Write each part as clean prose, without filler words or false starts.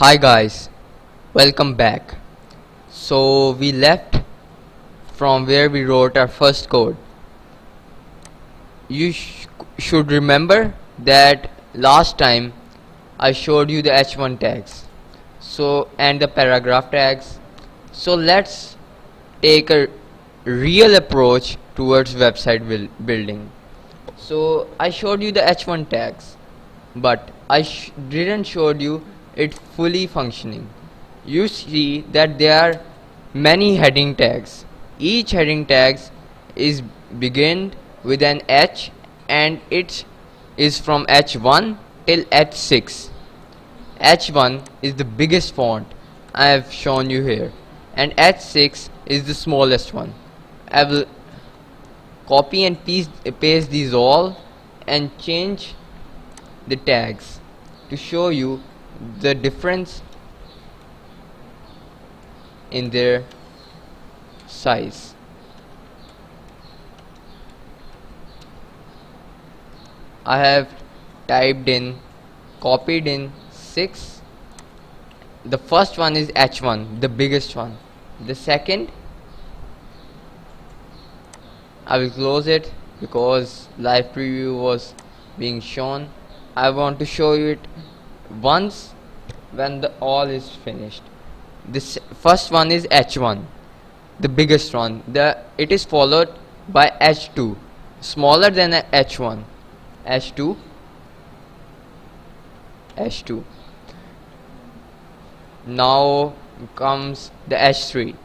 Hi guys, welcome back. So we left from where we wrote our first code. You should remember that last time I showed you the h1 tags and the paragraph tags. So let's take a real approach towards website building. So I showed you the h1 tags, but I didn't show you it fully functioning. You see that there are many heading tags. Each heading tag is begin with an H and it is from H1 till H6. H1 is the biggest font I have shown you here, and H6 is the smallest one. I will copy and paste these all and change the tags to show you the difference in their size. I have copied in 6. The first one is H1, the biggest one. The second, I will close it because live preview was being shown. I want to show you it once when the all is finished. This first one is H1, the biggest one. It is followed by H2, smaller than H1. H2. Now comes the H3.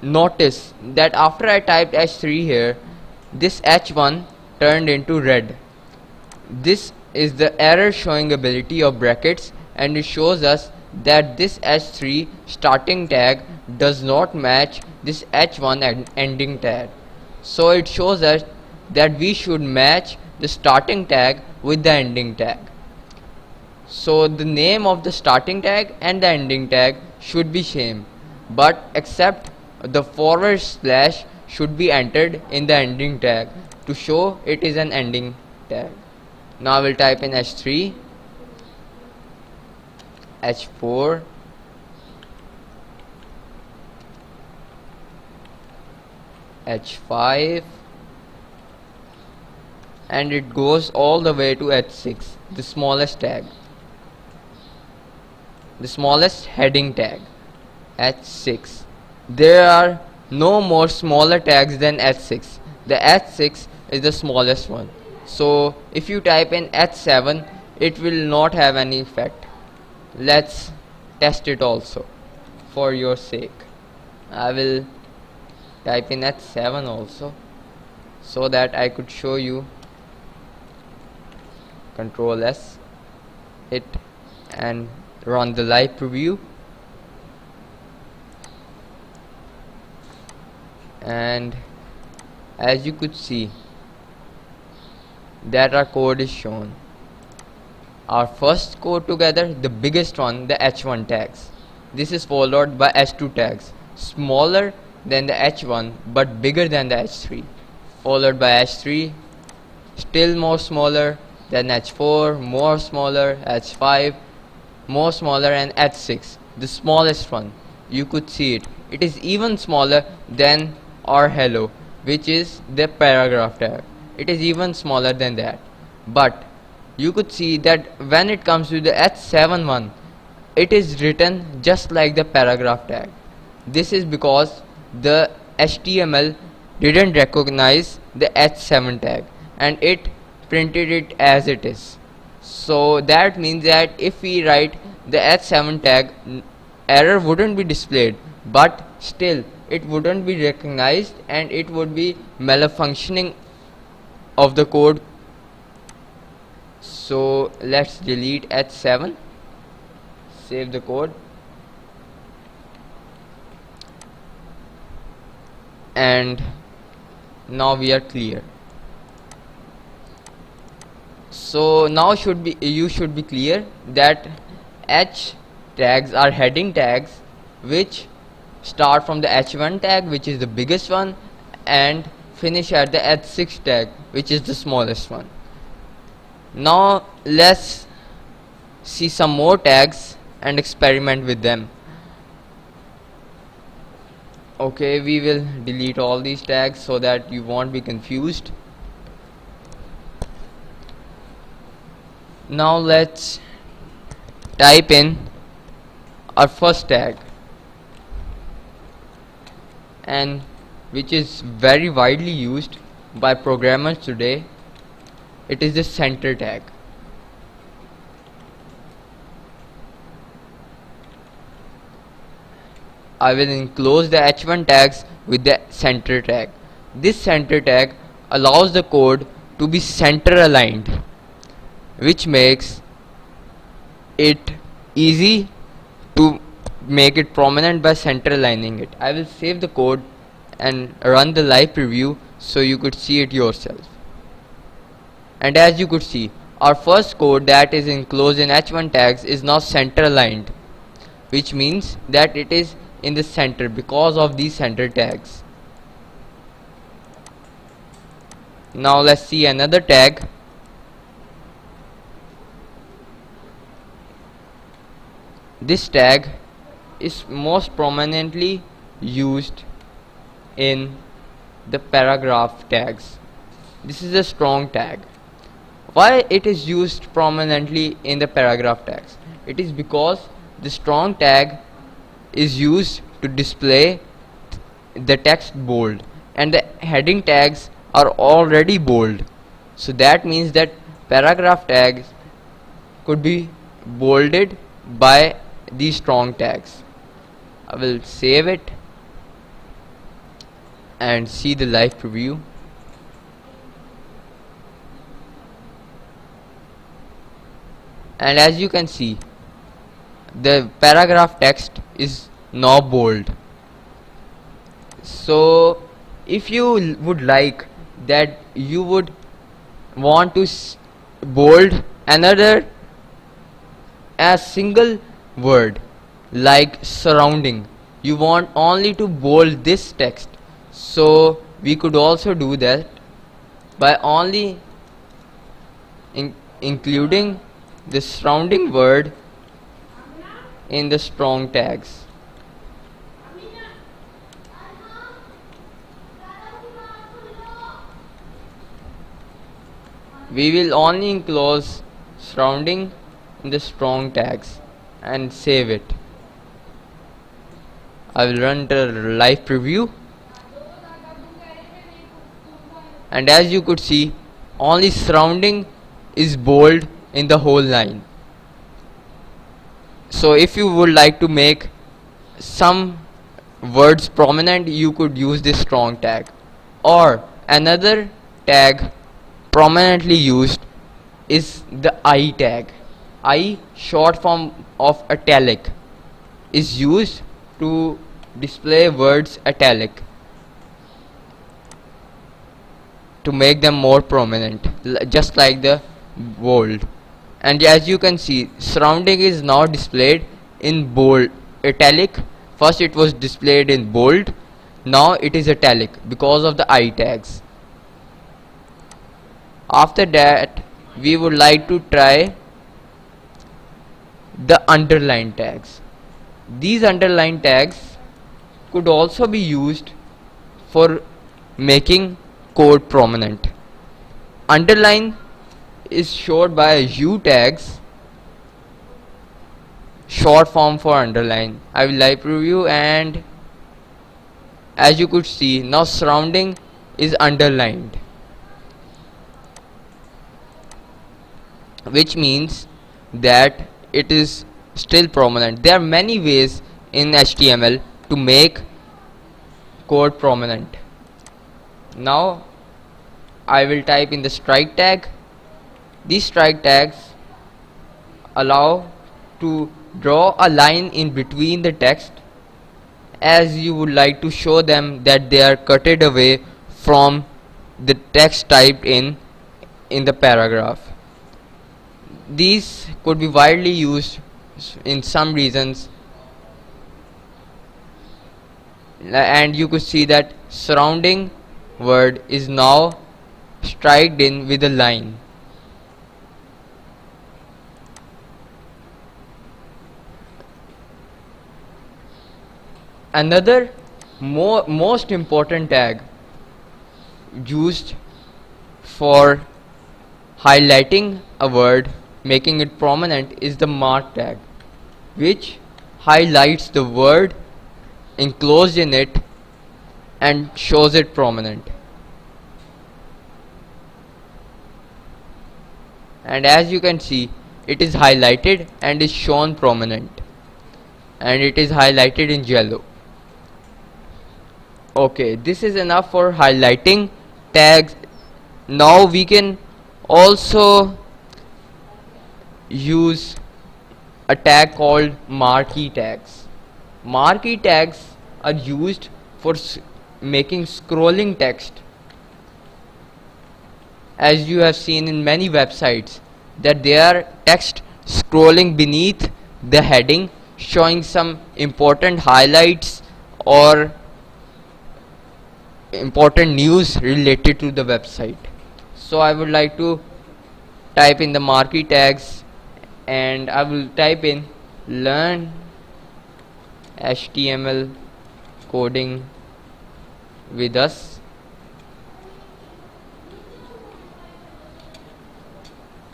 Notice that after I typed H3 here, this H1 turned into red. This is the error showing ability of brackets, and it shows us that this H3 starting tag does not match this H1 ending tag. So it shows us that we should match the starting tag with the ending tag. So the name of the starting tag and the ending tag should be same, but except the forward slash should be entered in the ending tag to show it is an ending tag. Now I will type in H3, H4, H5, and it goes all the way to H6, the smallest tag, the smallest heading tag, H6. There are no more smaller tags than H6. The H6 is the smallest one. So if you type in H7, it will not have any effect. Let's test it also for your sake. I will type in H7 also so that I could show you. Control S it and run the live preview, and as you could see that our code is shown. Our first code together, the biggest one, the H1 tags. This is followed by H2 tags, smaller than the H1 but bigger than the H3, followed by H3, still more smaller, then H4, more smaller, H5, more smaller, and H6, the smallest one. You could see it. It is even smaller than our hello, which is the paragraph tag. It is even smaller than that. But you could see that when it comes to the H7 one, it is written just like the paragraph tag. This is because the HTML didn't recognize the H7 tag and it printed it as it is. So that means that if we write the H7 tag, error wouldn't be displayed, but still it wouldn't be recognized and it would be malfunctioning of the code. So let's delete H7, save the code, and now we are clear. So now you should be clear that H tags are heading tags which start from the H1 tag, which is the biggest one, and finish at the H6 tag, which is the smallest one. Now let's see some more tags and experiment with them. Okay, we will delete all these tags so that you won't be confused. Now let's type in our first tag, and which is very widely used by programmers today. It is the center tag. I will enclose the h1 tags with the center tag. This center tag allows the code to be center aligned, which makes it easy to make it prominent by center aligning it. I will save the code and run the live preview so you could see it yourself. And as you could see, our first code that is enclosed in h1 tags is now center aligned, which means that it is in the center because of these center tags. Now let's see another tag. This tag is most prominently used in the paragraph tags. This is a strong tag. Why it is used prominently in the paragraph tags? It is because the strong tag is used to display the text bold, and the heading tags are already bold. So that means that paragraph tags could be bolded by these strong tags. I will save it and see the live preview. And as you can see, the paragraph text is now bold. So if you would like that you would want to bold another a single word like surrounding, you want only to bold this text, so we could also do that by only including the surrounding word in the strong tags. We will only enclose surrounding in the strong tags and save it. I will run the live preview, and as you could see, only surrounding is bold in the whole line. So if you would like to make some words prominent, you could use this strong tag. Or another tag prominently used is the I tag. I, short form of italic, is used to display words italic to make them more prominent, just like the bold. And as you can see, surrounding is now displayed in bold italic. First it was displayed in bold, now it is italic because of the I tags. After that, we would like to try the underline tags. These underline tags could also be used for making code prominent. Underline is showed by U tags, short form for underline. I will live preview, and as you could see, now surrounding is underlined, which means that it is still prominent. There are many ways in HTML to make code prominent. Now I will type in the strike tag. These strike tags allow to draw a line in between the text as you would like to show them that they are cutted away from the text typed in the paragraph. These could be widely used in some reasons, and you could see that surrounding word is now striked in with a line. Another most important tag used for highlighting a word, making it prominent, is the mark tag, which highlights the word enclosed in it and shows it prominent. And as you can see, it is highlighted and is shown prominent, and it is highlighted in yellow. Okay, this is enough for highlighting tags. Now we can also use a tag called marquee tags. Marquee tags are used for making scrolling text. As you have seen in many websites, that there are text scrolling beneath the heading, showing some important highlights or important news related to the website. So I would like to type in the marquee tags, and I will type in learn HTML coding with us,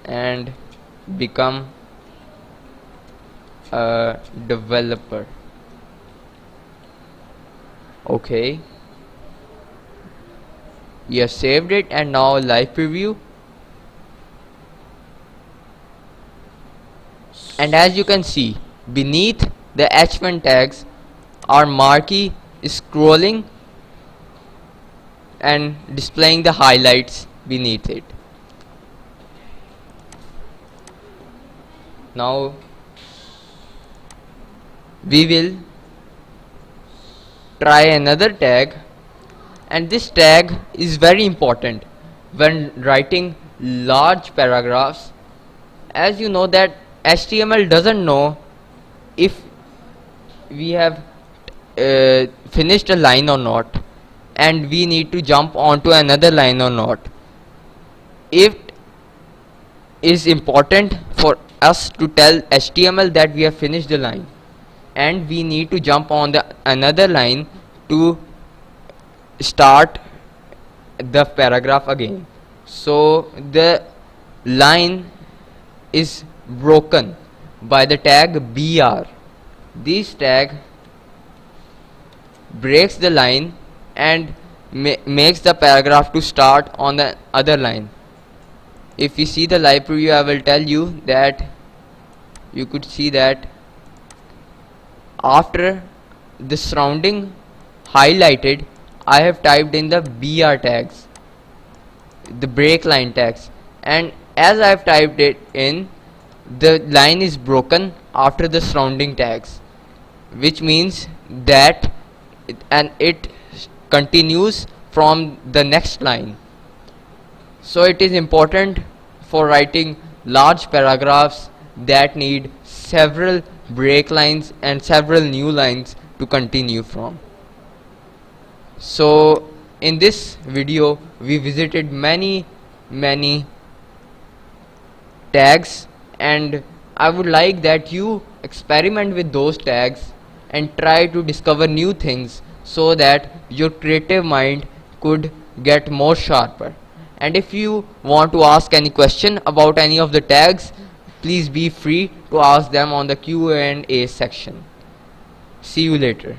and become a developer. Okay, you have saved it, and now live preview. And as you can see, beneath the H1 tags, our marquee is scrolling and displaying the highlights beneath it. Now we will try another tag, and this tag is very important when writing large paragraphs. As you know that HTML doesn't know if we have finished a line or not, and we need to jump onto another line or not. It is important for us to tell HTML that we have finished the line, and we need to jump on the another line to start the paragraph again. So the line is broken by the tag BR. This tag breaks the line and makes the paragraph to start on the other line. If you see the live preview, I will tell you that you could see that after the surrounding highlighted, I have typed in the BR tags, the break line tags, and as I have typed it in, the line is broken after the surrounding tags, which means that it continues from the next line. So it is important for writing large paragraphs that need several break lines and several new lines to continue from. So in this video we visited many tags, and I would like that you experiment with those tags and try to discover new things so that your creative mind could get more sharper. And if you want to ask any question about any of the tags, please be free to ask them on the Q&A section. See you later.